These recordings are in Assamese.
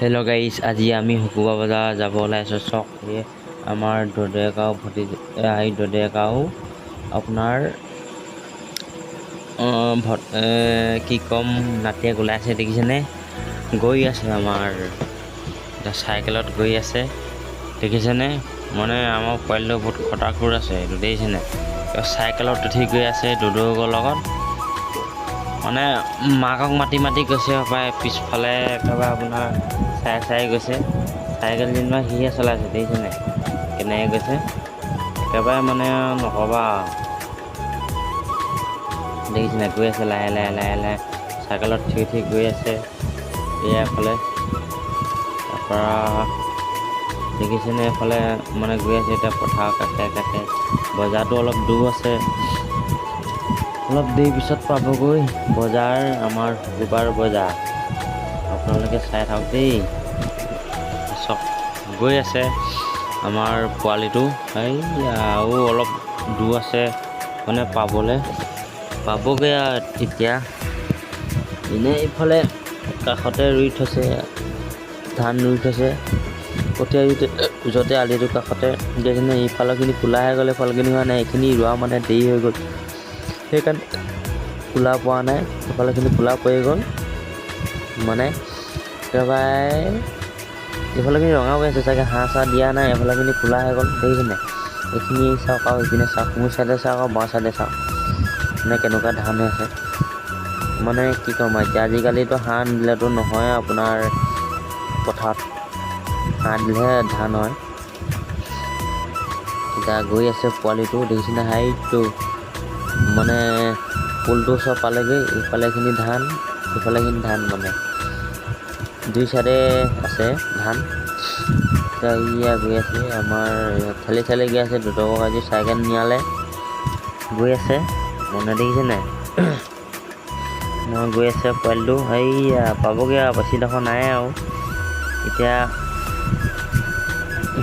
হেল্ল' গাইজ, আজি আমি শুকুবা বজাৰ যাব ওলাইছোঁ। চক আমাৰ দদেগাঁও দদেগাঁও আপোনাৰ কি ক'ম, নাতিয়েক ওলাইছে দেখিছেনে? গৈ আছে আমাৰ চাইকেলত গৈ আছে দেখিছেনে? মানে আমাৰ পোৱালিটো বহুত খটাখুৰ আছে এইটো দেখিছেনে? চাইকেলত উঠি গৈ আছে দদেগৰ লগত, মানে মাকক মাতি গৈছে হপায়। পিছফালে একেবাৰে আপোনাৰ চাই গৈছে। চাইকেল যেনিবা সিহে চলাইছে দেখিছেনে কেনেকৈ গৈছে, একেবাৰে মানে নক'বা। দেখিছেনে গৈ আছে লাহে লাহে চাইকেলত উঠি গৈ আছে এফালে। তাৰপৰা দেখিছেনে এইফালে মানে গৈ আছে এতিয়া পথাৰৰ কাষে বজাৰটো অলপ দূৰ আছে। অলপ দেৰি পিছত পাবগৈ বজাৰ, আমাৰ শুকুৰবাৰ বজাৰ। আপোনালোকে চাই থাকক দেই। চক গৈ আছে আমাৰ পোৱালিটো, আৰু অলপ দূৰ আছে মানে পাবগৈ আৰু এতিয়া। এনেই এইফালে কাষতে ৰুই থৈছে, ধান ৰুই থৈছে, কঠীয়া ৰুই য'তে আলিটোৰ কাষতে দেখিছেনে। ইফালৰখিনি কোলাহে গ'ল, এইফালৰখিনি হোৱা নাই। এইখিনি ৰোৱা মানে দেৰি হৈ গ'ল, সেইকাৰণে কোলা পোৱা নাই। সেইফালৰখিনি কোলা পৰি গ'ল, মানে একেবাৰে এইফালৰখিনি ৰঙা হৈ আছে চাগে, হাঁহ চাহ দিয়া নাই। এইফালৰখিনি কোলা হৈ গ'ল দেখিছেনে। এইখিনি চাওক আৰু এইপিনে চাওক, মোৰ চাইডে চাওক আৰু বাওঁ চাইডে চাওক, মানে কেনেকুৱা ধান হৈ আছে। মানে কি ক'ম এতিয়া, আজিকালিতো হাঁহ নিদিলেতো নহয় আপোনাৰ পথাৰত, হাঁহ দিলেহে ধান হয়। এতিয়া গৈ আছে পোৱালিটো দেখিছেনে, হাইটটো মানে পুলটো চব পালেগৈ। ইফালেখিনি ধান, সিফালেখিনি ধান, মানে দুই চাইডে আছে ধান। এতিয়া ইয়া গৈ আছে আমাৰ ঠেলি গৈ আছে। দুটকক আজি চাইকেল নিয়ালে গৈ আছে, মানে দেখিছে নাই। মই গৈ আছে পোৱালিটো, পাবগৈ আৰু বেছিডোখৰ নাই আৰু। এতিয়া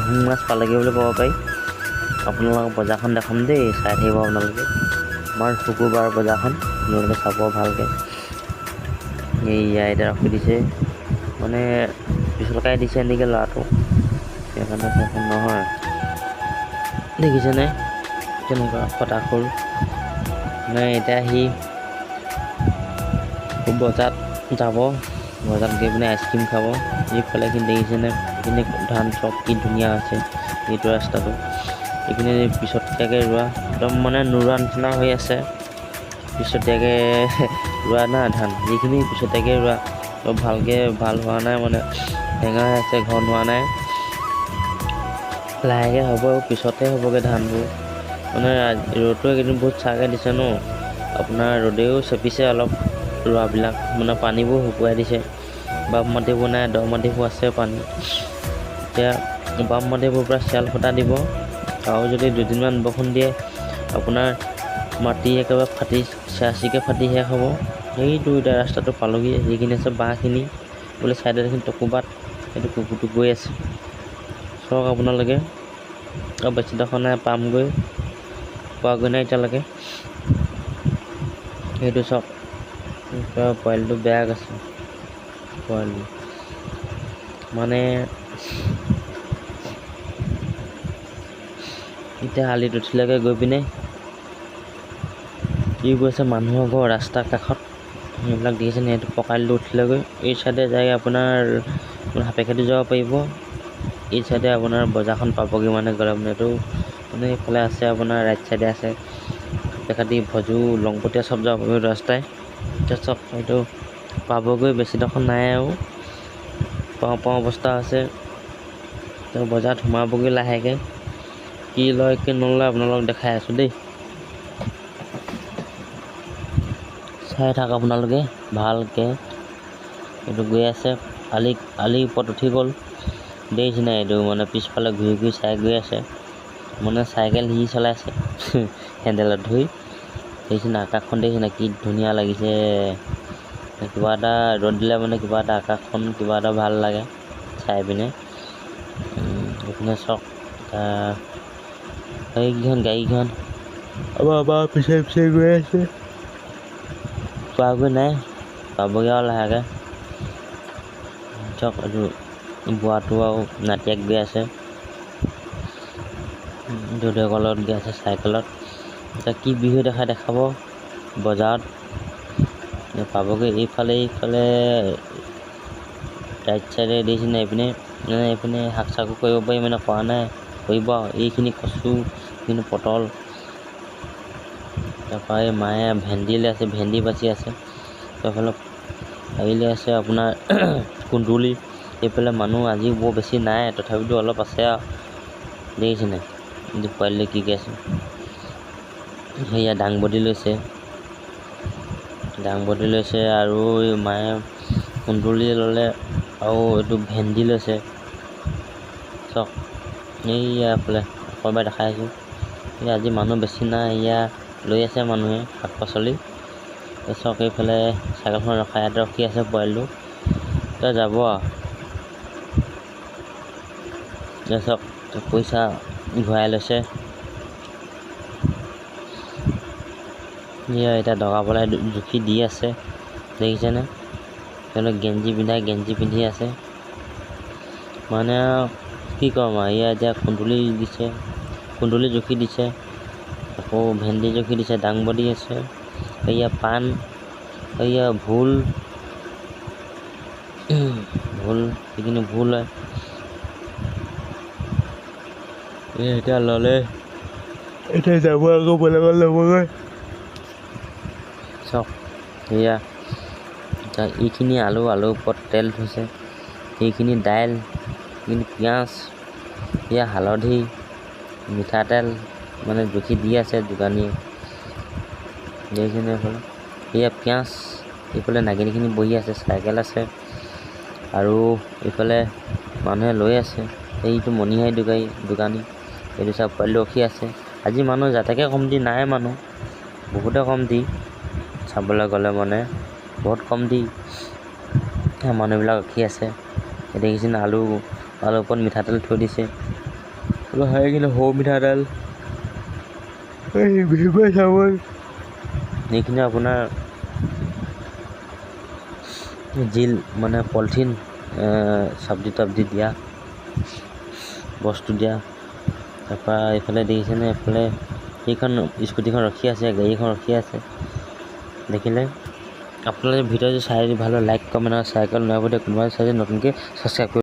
শিঙি মাছ পালেগৈ বুলি ক'ব পাৰি। আপোনালোকক বজাৰখন দেখাম দেই, চাই থাকিব আপোনালোকে। আমাৰ শুকুৰবাৰ বজাৰখন আপোনালোকে চাব ভালকৈ। এতিয়া ৰাখি দিছে, মানে পিছলকাই দিছে নেকি ল'ৰাটো, সেইকাৰণে চাইকেল নহয়। দেখিছেনে কেনেকুৱা খটাখুৰ। মানে এতিয়া সি বজাৰত যাব, বজাৰত গৈ পিনে আইচক্ৰীম খাব। এইফালেখিনি দেখিছেনে, এইখিনি ধান চব কি ধুনীয়া আছে। এইটো ৰাস্তাটো এইখিনি পিছতীয়াকৈ ৰোৱা, একদম মানে নোৰোৱা নিচিনা হৈ আছে। পিছতীয়াকৈ ৰোৱা না ধান, যিখিনি পিছতীয়াকৈ ৰোৱা অলপ ভালকৈ ভাল হোৱা নাই, মানে টেঙা হৈ আছে, ঘন হোৱা নাই। লাহেকৈ হ'ব, পিছতে হ'বগৈ ধানবোৰ। মানে ৰ'দটো এইকেইদিন বহুত চাগে দিছে ন, আপোনাৰ ৰ'দেও চেপিছে অলপ ৰোৱাবিলাক, মানে পানীবোৰ শুকুৱাই দিছে। বাম মাটিবোৰ নাই, দ মাটিবোৰ আছে পানী। এতিয়া বাম মাটিবোৰ পৰা চিয়াল ফটা দিব, আৰু যদি দুদিনমান বৰষুণ দিয়ে আপোনাৰ মাটি একেবাৰে চিৰাচিকৈ ফাটি শেষ হ'ব। সেইটো এতিয়া ৰাস্তাটো পালগি, যিখিনি আছে বাঁহখিনি বোলে চাইডত এইখিনি টকুবাত, সেইটো কুকুৰটো গৈ আছে। চাওক আপোনালোকে, আৰু বেছিডোখৰ নাই, পোৱাগৈ নাই এতিয়ালৈকে। সেইটো চাওক, পোৱালিটো বেয়া গৈছে। পোৱালি মানে এতিয়া আলিত উঠিলেগৈ, গৈ পিনে কি গৈছে মানুহৰ ঘৰ ৰাস্তাৰ কাষত, সেইবিলাক দেখিছেনে। সেইটো পকালিটো উঠিলেগৈ, এই চাইডে যায় আপোনাৰ সাপেখাতি যাব পাৰিব। এই চাইডে আপোনাৰ বজাৰখন পাবগৈ, মানে গ'লে মানে এইটো মানে এইফালে আছে আপোনাৰ ৰাইট চাইডে আছে সাপেখাতি, ভজু, লংপতীয়া চব যাব পাৰিব ৰাস্তাই। এতিয়া চব এইটো পাবগৈ, বেছিডোখৰ নাই আৰু, পাওঁ অৱস্থা আছে। তেওঁ বজাৰত সোমাবগৈ লাহেকৈ, কি লয় কি নলয় আপোনালোকক দেখাই আছোঁ দেই। চাই থাকক আপোনালোকে ভালকৈ। এইটো গৈ আছে, আলিৰ ওপৰত উঠি গ'ল দেখিছেনে। এইটো মানে পিছফালে ঘূৰি চাই গৈ আছে, মানে চাইকেল সি চলাইছে হেণ্ডেলত ধৰি। দেখিছেনে আকাশখন, দেখিছেনে কি ধুনীয়া লাগিছে। কিবা এটা ৰ'দ দিলে মানে কিবা এটা আকাশখন কিবা এটা ভাল লাগে চাই পিনে। এইপিনে চাওক, গাড়ীখন আমাৰ পিছে গৈ আছে। পোৱাগৈ নাই, পাবগৈ আৰু লাহেকৈ। চাওক এইটো বুঢ়াটো আৰু নাতিয়েক গৈ আছে দেউতাকৰ লগত গৈ আছে চাইকেলত। এতিয়া কি বিহু দেখাব বজাৰত পাবগৈ। এইফালে ৰাইট চাইডে দিছেনে এইপিনে শাক চাকো কৰিব পাৰি, মানে কৰা নাই, কৰিব আৰু। এইখিনি কচু, এইখিনি পটল, তাৰপৰা এই মায়ে ভেন্দি লৈ আছে, ভেন্দি বাচি আছে। এইফালে পাৰিলে আছে আপোনাৰ কুন্দুলি। এইফালে মানুহ আজি বৰ বেছি নাই, তথাপিতো অলপ আছে আৰু দেখিছেনে পোৱালিলে কি আছে। সেয়া দাংবডি লৈছে আৰু মায়ে কুন্দুলি ল'লে আৰু এইটো ভেন্দি লৈছে চাওক। এইয়া এফালে আকৰবাৰ দেখাই আছোঁ। আজি মানুহ বেছি নাই, এয়া লৈ আছে মানুহে শাক পাচলি। চাওক এইফালে চাইকেলখন ইয়াতে ৰখি আছে পোৱালিটো, এতিয়া যাব আৰু চাওক পইচা ঘূৰাই লৈছে। এতিয়া দগাবলৈ জুখি দি আছে দেখিছেনে। তেওঁলোক গেঞ্জি পিন্ধি আছে, মানে কি ক'ম আৰু। এতিয়া কুন্দুলি জুখি দিছে, আকৌ ভেন্দি জুখি দিছে, দাংবডি আছে, এয়া পাণ, এয়া ভোল সেইখিনি ভোল হয়। এতিয়া ল'লে, এতিয়া যাব আকৌ বেলেগত ল'বগৈ চাওক। এয়া এইখিনি আলুৰ ওপৰত তেল থৈছে, এইখিনি দাইল, এইখিনি পিঁয়াজ, এয়া হালধি, মিঠাতেল, মানে জুখি দি আছে দোকানীয়ে দেখিছেনে। এইফালে এয়া পিঁয়াজ, এইফালে নাগিনীখিনি বহি আছে, চাইকেল আছে আৰু এইফালে মানুহে লৈ আছে। এইটো মণিহাৰী দোকানী, এইটো চাওক পোৱালিটো ৰখি আছে। আজি মানুহ যাতাকে কমটি নাই, মানুহ বহুতে কমটি চাবলৈ গ'লে, মানে বহুত কমটি মানুহবিলাক ৰখি আছে। দেখিছেনে আলুৰ ওপৰত মিঠাতেল থৈ দিছে, কিন্তু সৰু মিঠাতেল। এইখিনি আপোনাৰ জিল, মানে পলিথিন চব্জি দিয়া বস্তু দিয়া। তাৰপৰা এইফালে দেখিছেনে, এইফালে সেইখন স্কুটিখন ৰখি আছে, গাড়ীখন ৰখি আছে দেখিলে। আপোনালোকে ভিডিঅ'টো চাই ভাল লাইক কমেণ্ট আৰু চাইকেল নতুনকৈ ছাবস্ক্ৰাইব কৰিব।